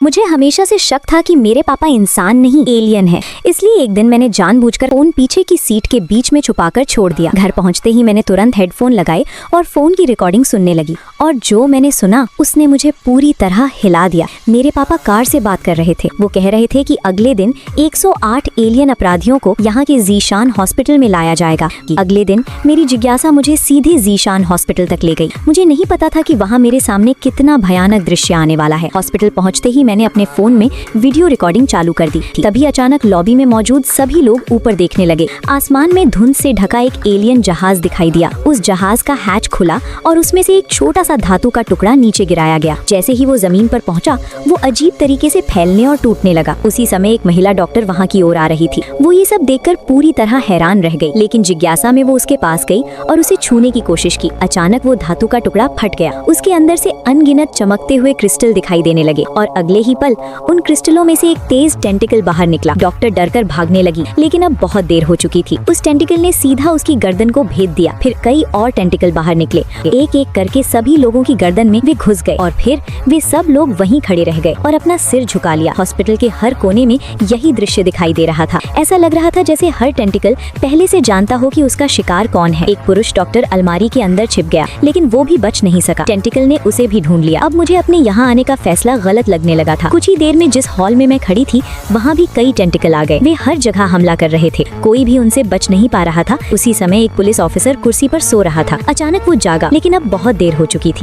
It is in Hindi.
मुझे हमेशा से शक था कि मेरे पापा इंसान नहीं एलियन है, इसलिए एक दिन मैंने जानबूझकर फोन पीछे की सीट के बीच में छुपाकर छोड़ दिया। घर पहुंचते ही मैंने तुरंत हेडफोन लगाए और फोन की रिकॉर्डिंग सुनने लगी, और जो मैंने सुना उसने मुझे पूरी तरह हिला दिया। मेरे पापा कार से बात कर रहे थे। वो कह रहे थे कि अगले दिन 108 एलियन अपराधियों को यहाँ के जीशान हॉस्पिटल में लाया जाएगा। अगले दिन मेरी जिज्ञासा मुझे सीधे जीशान हॉस्पिटल तक ले गई। मुझे नहीं पता था कि वहाँ मेरे सामने कितना भयानक दृश्य आने वाला है। हॉस्पिटल पहुँचते ही मैंने अपने फोन में वीडियो रिकॉर्डिंग चालू कर दी। तभी अचानक लॉबी में मौजूद सभी लोग ऊपर देखने लगे। आसमान में धुंध से ढका एक एलियन जहाज दिखाई दिया। उस जहाज का हैच खुला और उसमें से एक छोटा सा धातु का टुकड़ा नीचे गिराया गया। जैसे ही वो जमीन पर पहुंचा, वो अजीब तरीके से फैलने और टूटने लगा। उसी समय एक महिला डॉक्टर वहाँ की ओर आ रही थी। वो ये सब देखकर पूरी तरह हैरान रह गई, लेकिन जिज्ञासा में वो उसके पास गई और उसे छूने की कोशिश की। अचानक वो धातु का टुकड़ा फट गया। उसके अंदर से अनगिनत चमकते हुए क्रिस्टल दिखाई देने लगे और अगले ही पल उन क्रिस्टलों में से एक तेज टेंटिकल बाहर निकला। डॉक्टर डरकर भागने लगी, लेकिन अब बहुत देर हो चुकी थी। उस टेंटिकल ने सीधा उसकी गर्दन को भेद दिया। फिर कई और टेंटिकल बाहर निकले। एक एक करके सभी लोगों की गर्दन में वे घुस गए और फिर वे सब लोग वहीं खड़े रह गए और अपना सिर झुका लिया। हॉस्पिटल के हर कोने में यही दृश्य दिखाई दे रहा था। ऐसा लग रहा था जैसे हर टेंटिकल पहले से जानता हो कि उसका शिकार कौन है। एक पुरुष डॉक्टर अलमारी के अंदर छिप गया, लेकिन वो भी बच नहीं सका। टेंटिकल ने उसे भी ढूंढ लिया। अब मुझे अपने यहाँ आने का फैसला गलत लगने लगा था। कुछ ही देर में जिस हॉल में मैं खड़ी थी, वहाँ भी कई टेंटिकल आ गए। वे हर जगह हमला कर रहे थे। कोई भी उनसे बच नहीं पा रहा था। उसी समय एक पुलिस ऑफिसर कुर्सी पर सो रहा था। अचानक वो जागा, लेकिन अब बहुत देर हो चुकी थी।